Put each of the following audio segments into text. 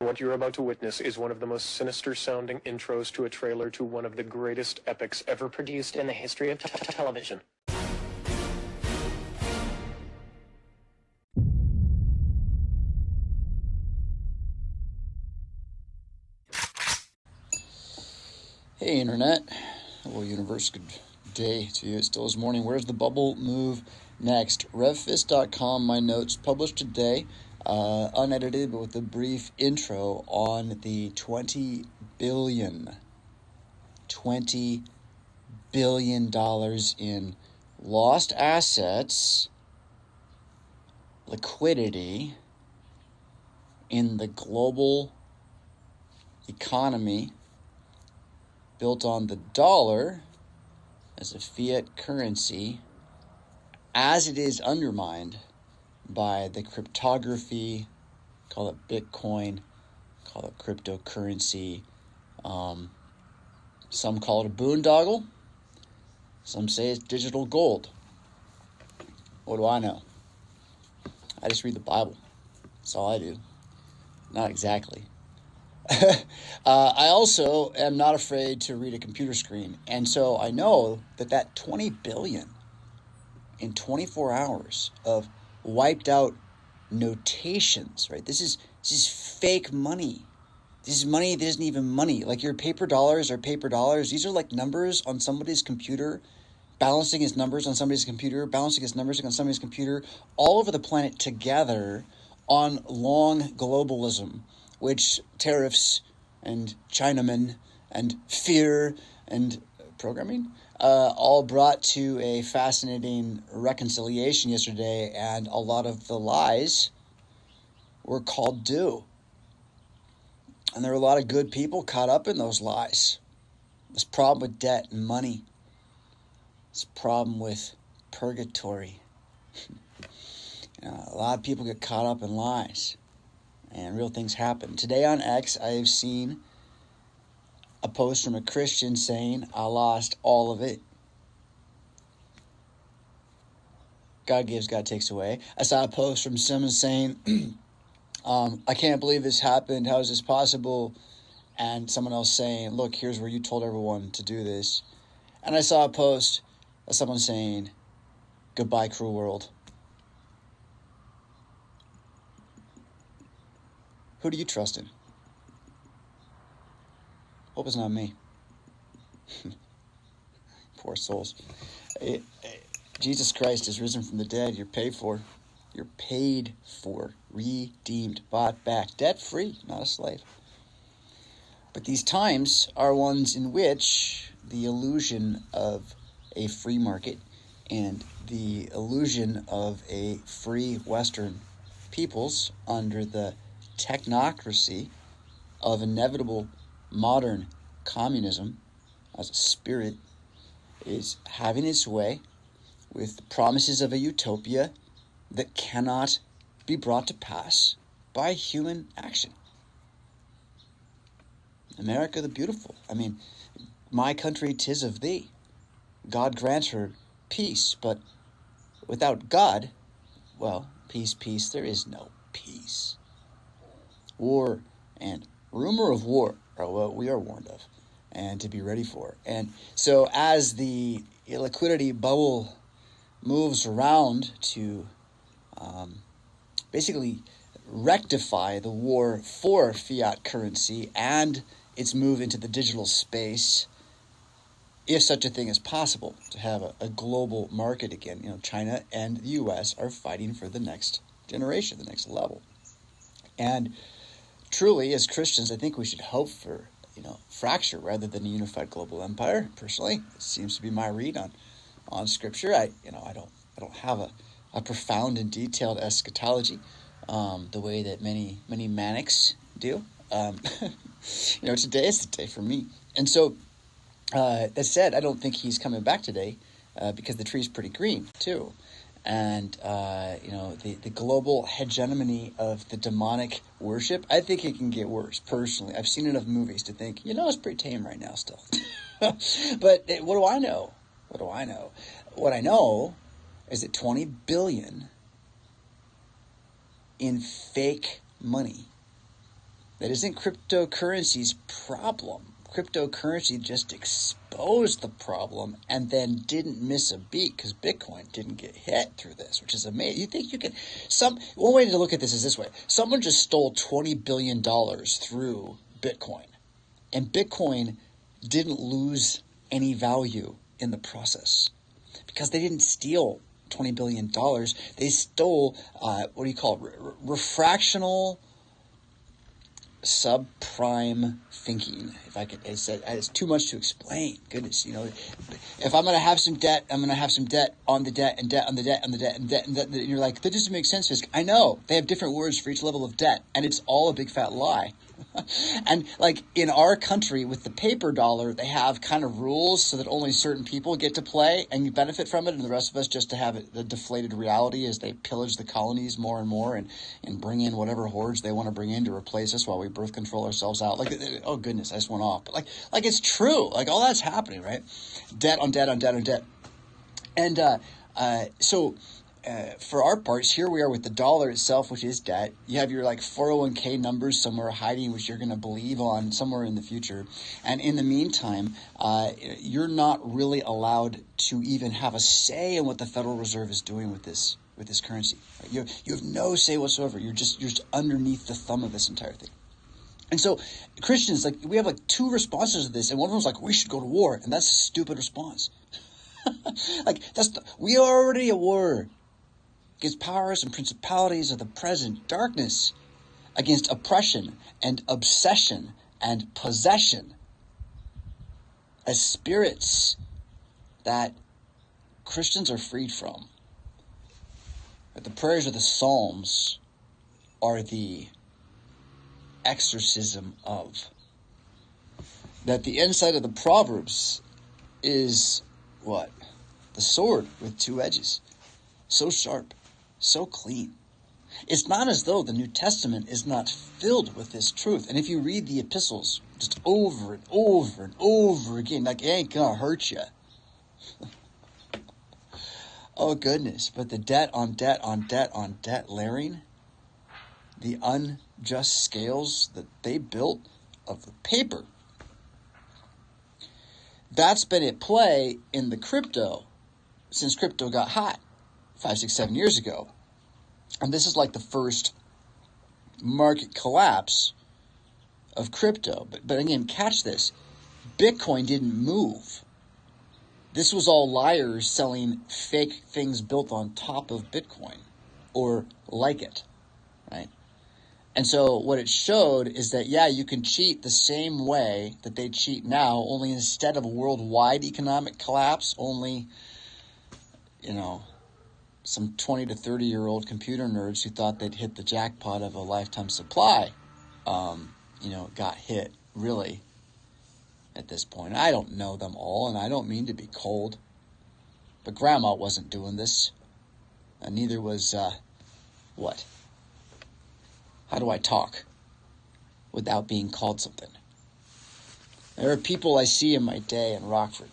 What you're about to witness is one of the most sinister-sounding intros to a trailer to one of the greatest epics ever produced in the history of television. Hey Internet, hello universe, good day to you. It still is morning. Where's the bubble move next? RevFist.com, my notes published today, unedited but with a brief intro on the $20 billion in lost assets, liquidity in the global economy built on the dollar as a fiat currency as it is undermined by the cryptography, call it Bitcoin, call it cryptocurrency. Some call it a boondoggle. Some say it's digital gold. What do I know? I just read the Bible. That's all I do. Not exactly. I also am not afraid to read a computer screen. And so I know that 20 billion in 24 hours of wiped out notations, right? This is fake money. This is money that isn't even money. Like your paper dollars are paper dollars. These are like numbers on somebody's computer, balancing its numbers on somebody's computer, balancing its numbers on somebody's computer, all over the planet together on long globalism, which tariffs and Chinamen and fear and programming all brought to a fascinating reconciliation yesterday, and a lot of the lies were called due. And there were a lot of good people caught up in those lies. This problem with debt and money. This problem with purgatory. A lot of people get caught up in lies. And real things happen. Today on X, I have seen a post from a Christian saying, I lost all of it. God gives, God takes away. I saw a post from someone saying, I can't believe this happened. How is this possible? And someone else saying, look, here's where you told everyone to do this. And I saw a post of someone saying, goodbye, cruel world. Who do you trust in? Hope it's not me. Poor souls. Jesus Christ is risen from the dead. You're paid for. You're paid for. Redeemed. Bought back. Debt-free, not a slave. But these times are ones in which the illusion of a free market and the illusion of a free Western peoples under the technocracy of inevitable modern communism as a spirit is having its way with the promises of a utopia that cannot be brought to pass by human action. America the beautiful. I mean, my country 'tis of thee. God grant her peace, but without God, well, peace, there is no peace. War and rumor of war are what we are warned of and to be ready for. And so as the liquidity bubble moves around to basically rectify the war for fiat currency and its move into the digital space, if such a thing is possible, to have a global market again, China and the U.S. are fighting for the next generation, the next level. And truly, as Christians, I think we should hope for, fracture rather than a unified global empire. Personally, it seems to be my read on Scripture. I don't have a profound and detailed eschatology, the way that many manics do. Today is the day for me, and so that said, I don't think he's coming back today because the tree's pretty green too. And, the global hegemony of the demonic worship, I think it can get worse, personally. I've seen enough movies to think, it's pretty tame right now still. But what do I know? What I know is that 20 billion in fake money That isn't cryptocurrency's problem. Cryptocurrency just exposed the problem and then didn't miss a beat because Bitcoin didn't get hit through this, which is amazing. You think you can... One way to look at this is this way. Someone just stole $20 billion through Bitcoin, and Bitcoin didn't lose any value in the process because they didn't steal $20 billion. They stole, refractional subprime thinking. If I could, it's too much to explain. Goodness, if I'm going to have some debt, I'm going to have some debt on the debt and debt on the debt and the debt and debt. And you're like, that doesn't make sense, Fisk. I know. They have different words for each level of debt, and it's all a big fat lie. And like in our country with the paper dollar, they have kind of rules so that only certain people get to play and you benefit from it, and the rest of us just to have it, the deflated reality as they pillage the colonies more and more and bring in whatever hordes they want to bring in to replace us while we birth control ourselves out. Like, oh goodness, I just went off. But like it's true. Like all that's happening, right? Debt on debt on debt on debt. And so for our parts, here we are with the dollar itself, which is debt. You have your 401k numbers somewhere hiding, which you're going to believe on somewhere in the future. And in the meantime, you're not really allowed to even have a say in what the Federal Reserve is doing with this currency. Right? You have no say whatsoever. You're just underneath the thumb of this entire thing. And so Christians, we have two responses to this, and one of them is we should go to war, and that's a stupid response. We are already at war against powers and principalities of the present darkness, against oppression and obsession and possession, as spirits that Christians are freed from. The prayers of the Psalms are the exorcism of. That the inside of the Proverbs is what? The sword with two edges. So sharp, so clean. It's not as though the New Testament is not filled with this truth. And if you read the epistles just over and over and over again, it ain't gonna hurt you. Oh goodness, but the debt on debt on debt on debt layering, the unjust scales that they built of the paper, that's been at play in the crypto since crypto got hot 5, 6, 7 years ago. And this is the first market collapse of crypto. But again, catch this. Bitcoin didn't move. This was all liars selling fake things built on top of Bitcoin or like it, right? And so what it showed is that, you can cheat the same way that they cheat now, only instead of a worldwide economic collapse, only, some 20 to 30-year-old computer nerds who thought they'd hit the jackpot of a lifetime supply, got hit, really, at this point. I don't know them all, and I don't mean to be cold, but Grandma wasn't doing this, and neither was, what? How do I talk without being called something? There are people I see in my day in Rockford.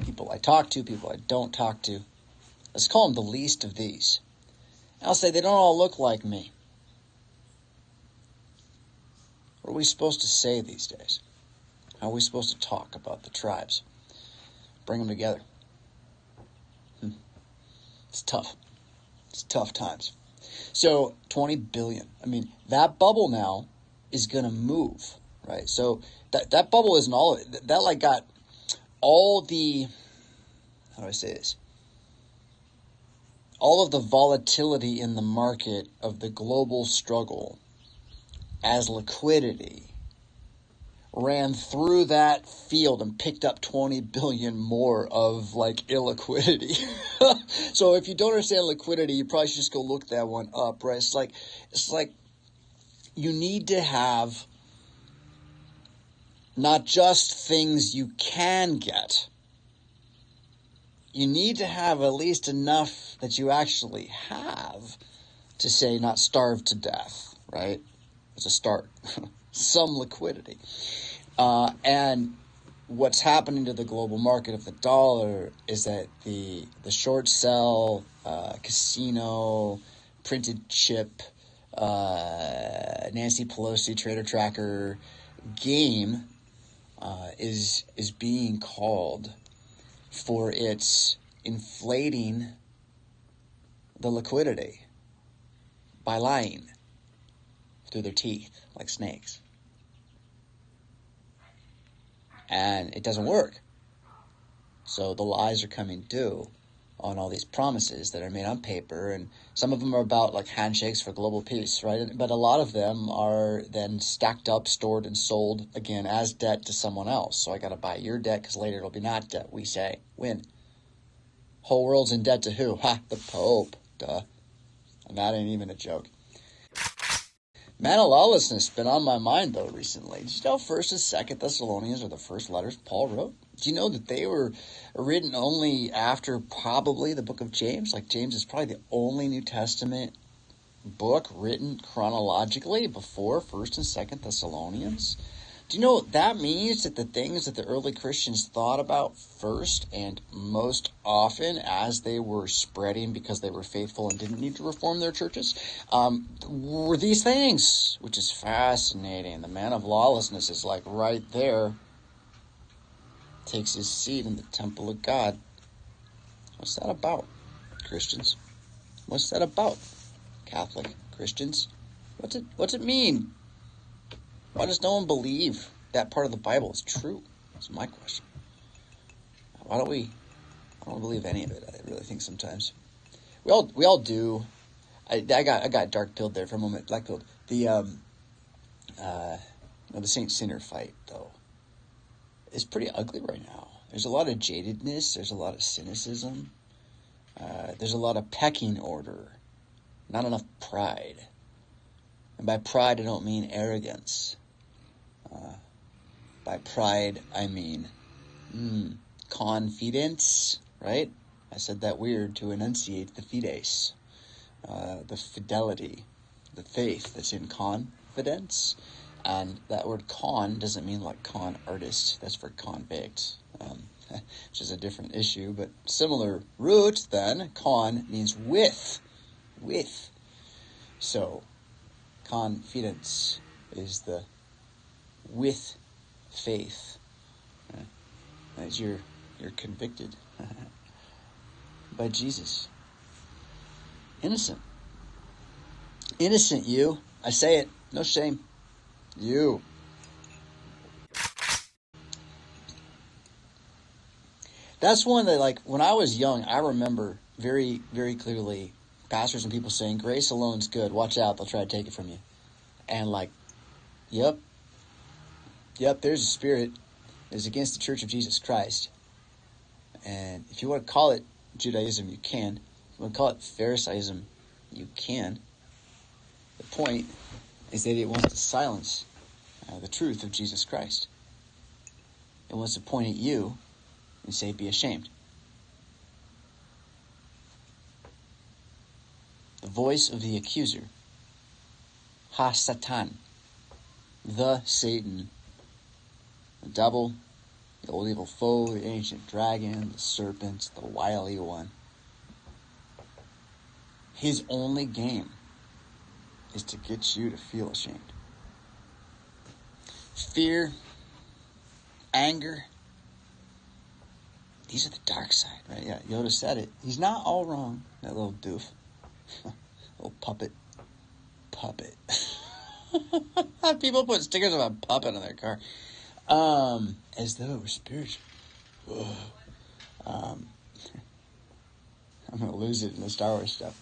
People I talk to, people I don't talk to. Let's call them the least of these. I'll say they don't all look like me. What are we supposed to say these days? How are we supposed to talk about the tribes? Bring them together. It's tough. It's tough times. So 20 billion. I mean, that bubble now is going to move, right? So that bubble isn't all of it. That got all the, how do I say this? All of the volatility in the market of the global struggle as liquidity ran through that field and picked up 20 billion more of illiquidity. So if you don't understand liquidity, you probably should just go look that one up, right? It's like you need to have not just things you can get. You need to have at least enough that you actually have to say not starve to death, right? It's a start. Some liquidity. And what's happening to the global market of the dollar is that the short sell, casino, printed chip, Nancy Pelosi Trader Tracker game is being called for its inflating the liquidity by lying through their teeth like snakes. And it doesn't work. So the lies are coming due on all these promises that are made on paper, and some of them are about like handshakes for global peace, right? But a lot of them are then stacked up, stored, and sold again as debt to someone else. So I got to buy your debt because later it'll be not debt. We say, win. Whole world's in debt to who? Ha, the Pope. Duh. And that ain't even a joke. Man of lawlessness been on my mind though recently. Did you know 1st and 2nd Thessalonians are the first letters Paul wrote? Do you know that they were written only after probably the book of James? Like James is probably the only New Testament book written chronologically before 1st and 2nd Thessalonians. Do you know what that means? That the things that the early Christians thought about first and most often as they were spreading because they were faithful and didn't need to reform their churches were these things, which is fascinating. The man of lawlessness is like right there, takes his seat in the temple of God. What's that about, Christians? What's that about, Catholic Christians? What's it mean? Why does no one believe that part of the Bible is true? That's my question. I don't believe any of it. I really think sometimes we all do. I got dark pilled there for a moment. Black pilled. The Saint Sinner fight though is pretty ugly right now. There's a lot of jadedness. There's a lot of cynicism. There's a lot of pecking order. Not enough pride. And by pride, I don't mean arrogance. By pride, I mean confidence, right? I said that weird to enunciate the fides, the fidelity, the faith that's in confidence. And that word con doesn't mean like con artist. That's for convict, which is a different issue, but similar root then. Con means with. So, confidence is the with faith. As you're convicted by Jesus. Innocent you. I say it, no shame. You. That's one that, like, when I was young, I remember very, very clearly pastors and people saying, grace alone's good. Watch out, they'll try to take it from you. And like, yep, there's a spirit that is against the Church of Jesus Christ. And if you want to call it Judaism, you can. If you want to call it Pharisaism, you can. The point is that it wants to silence the truth of Jesus Christ. It wants to point at you and say, be ashamed. The voice of the accuser, Ha-Satan, the Satan, the devil, the old evil foe, the ancient dragon, the serpent, the wily one. His only game is to get you to feel ashamed. Fear, anger, these are the dark side, right? Yeah, Yoda said it. He's not all wrong, that little doof. Little puppet. People put stickers of a puppet on their car. As though it were spiritual. I'm going to lose it in the Star Wars stuff.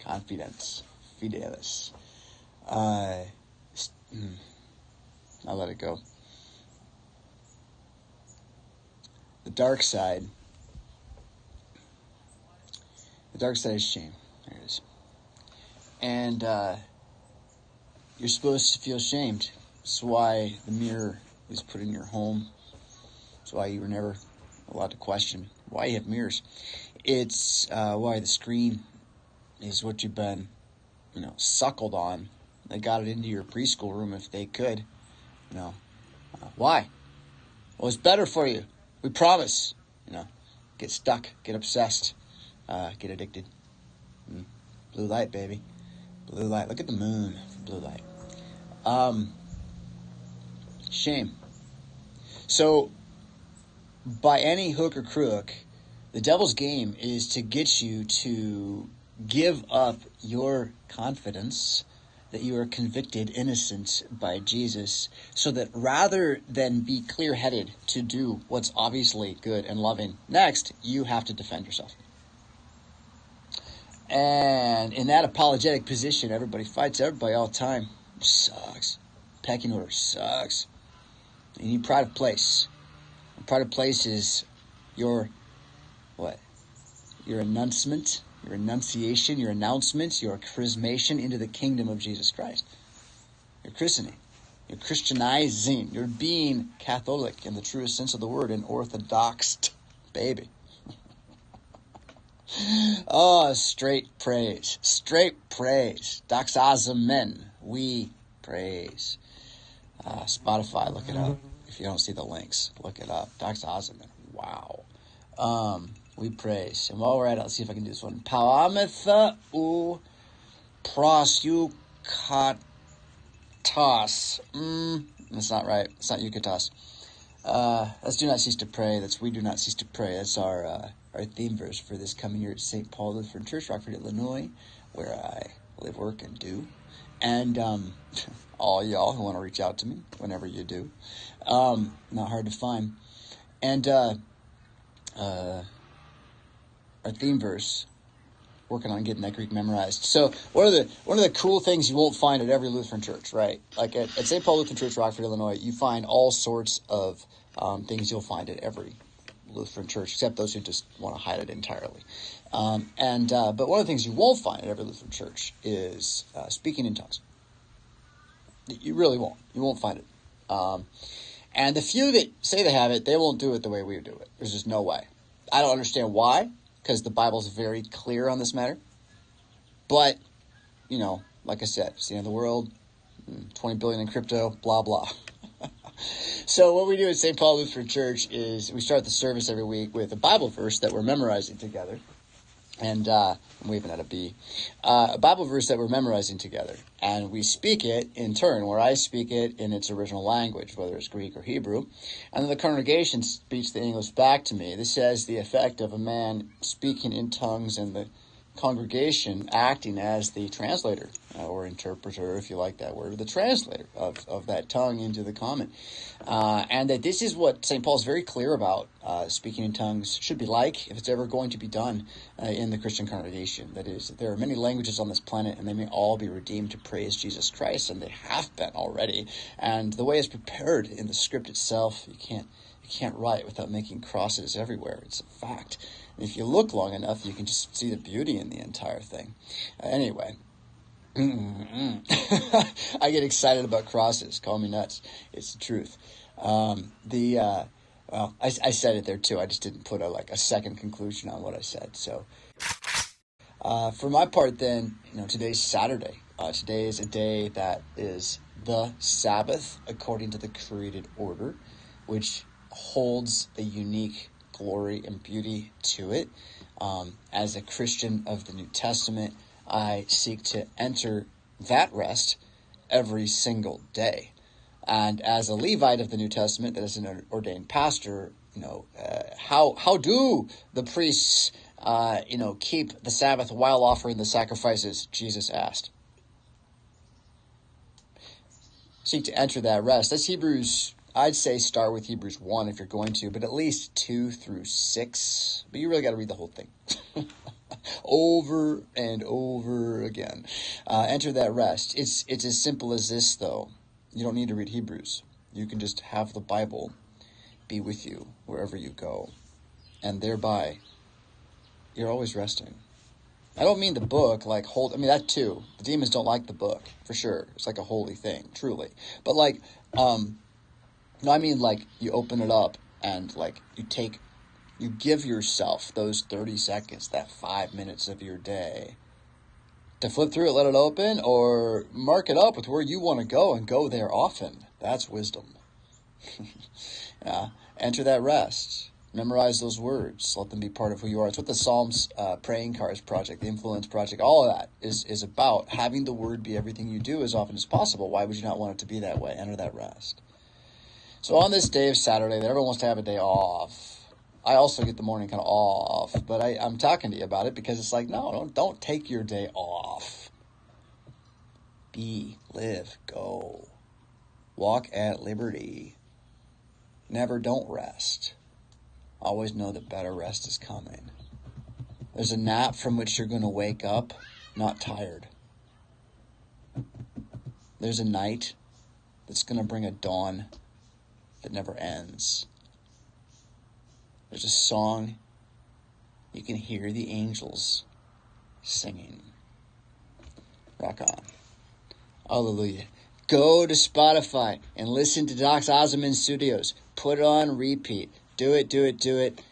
Confidence. Fidelis. I'll let it go. The dark side. The dark side is shame. There it is. And you're supposed to feel ashamed. That's why the mirror was put in your home. That's why you were never allowed to question why you have mirrors. It's why the screen is what you've been, suckled on. They got it into your preschool room if they could. Why? Well, it's better for you. We promise. Get stuck, get obsessed. get addicted. Blue light, baby. Blue light. Look at the moon for blue light. Shame. So, by any hook or crook, the devil's game is to get you to give up your confidence that you are convicted innocent by Jesus, so that rather than be clear-headed to do what's obviously good and loving next, you have to defend yourself. And in that apologetic position, everybody fights everybody all the time. Sucks. Pecking order sucks. You need pride of place. And pride of place is your, what? Your announcement, your enunciation, your announcement, your chrismation into the kingdom of Jesus Christ. Your christening. You're Christianizing. You're being Catholic in the truest sense of the word, an orthodox baby. Oh, straight praise. Straight praise. Doxazomen. We praise. Spotify, look it up. If you don't see the links, look it up. Doxazomen. Wow. We praise. And while we're at it, let's see if I can do this one. Pauametha u prosukatas. That's not right. It's not yukatas. That's do not cease to pray. That's we do not cease to pray. That's our theme verse for this coming year at St. Paul Lutheran Church, Rockford, Illinois, where I live, work, and do. And all y'all who want to reach out to me, whenever you do. Not hard to find. And our theme verse, working on getting that Greek memorized. So one of the cool things you won't find at every Lutheran church, right? Like at St. Paul Lutheran Church, Rockford, Illinois, you find all sorts of things you'll find at every Lutheran church, except those who just want to hide it entirely. But one of the things you won't find at every Lutheran church is speaking in tongues. You really won't. You won't find it. And the few that say they have it, they won't do it the way we do it. There's just no way. I don't understand why, because the Bible's very clear on this matter. But, like I said, it's the end of the world, 20 billion in crypto, blah, blah. So what we do at St. Paul Lutheran Church is we start the service every week with a Bible verse that we're memorizing together. And I'm waving at a bee. A Bible verse that we're memorizing together. And we speak it in turn, where I speak it in its original language, whether it's Greek or Hebrew. And then the congregation speaks the English back to me. This has the effect of a man speaking in tongues and the congregation acting as the translator, or interpreter, if you like that word, the translator of that tongue into the common. And that this is what St. Paul's very clear about speaking in tongues should be like if it's ever going to be done in the Christian congregation. That is, there are many languages on this planet, and they may all be redeemed to praise Jesus Christ, and they have been already. And the way it's prepared in the script itself, you can't write without making crosses everywhere. It's a fact. And if you look long enough, you can just see the beauty in the entire thing. Anyway. I get excited about crosses. Call me nuts. It's the truth. I said it there too. I just didn't put a second conclusion on what I said. So, for my part, then, today's Saturday. Today is a day that is the Sabbath according to the created order, which holds a unique glory and beauty to it. As a Christian of the New Testament, I seek to enter that rest every single day. And as a Levite of the New Testament, that is an ordained pastor, how do the priests, keep the Sabbath while offering the sacrifices? Jesus asked. Seek to enter that rest. That's Hebrews. I'd say start with Hebrews 1 if you're going to, but at least 2 through 6. But you really got to read the whole thing. Over and over again. Enter that rest. It's as simple as this, though. You don't need to read Hebrews. You can just have the Bible be with you wherever you go. And thereby, you're always resting. I don't mean the book, that too. The demons don't like the book, for sure. It's like a holy thing, truly. But no, I mean you open it up and you give yourself those 30 seconds, that 5 minutes of your day to flip through it, let it open, or mark it up with where you want to go and go there often. That's wisdom. Enter that rest. Memorize those words. Let them be part of who you are. It's what the Psalms praying cards project, the influence project, all of that is about. Having the word be everything you do as often as possible. Why would you not want it to be that way? Enter that rest. So on this day of Saturday, that everyone wants to have a day off. I also get the morning kind of off, but I'm talking to you about it because it's like, no, don't take your day off. Be, live, go. Walk at liberty. Never don't rest. Always know that better rest is coming. There's a nap from which you're going to wake up not tired. There's a night that's going to bring a dawn that never ends. There's a song you can hear the angels singing. Rock on. Hallelujah. Go to Spotify and listen to Doc Oziman Studios. Put it on repeat. Do it.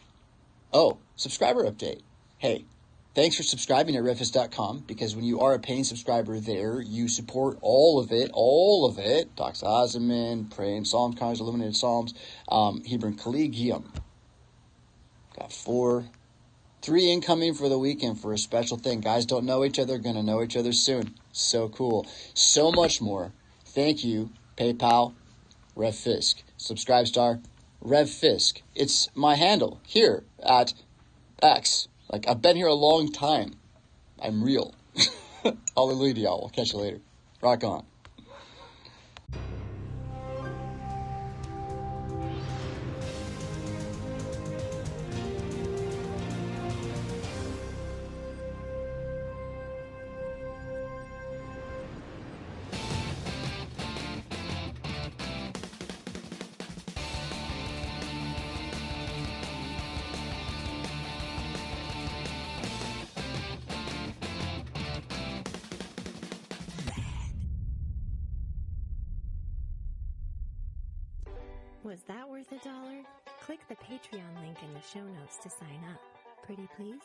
Oh, subscriber update. Hey, thanks for subscribing at redfist.com, because when you are a paying subscriber there, you support all of it. Doc Oziman, Praying Psalms, Congress, Illuminated Psalms, Hebron Collegium. Got 3 incoming for the weekend for a special thing. Guys don't know each other, going to know each other soon. So cool. So much more. Thank you, PayPal, Rev Fisk. Subscribe star, Rev Fisk. It's my handle here at X. Like, I've been here a long time. I'm real. Hallelujah, y'all. We'll catch you later. Rock on. Was that worth $1? Click the Patreon link in the show notes to sign up. Pretty please?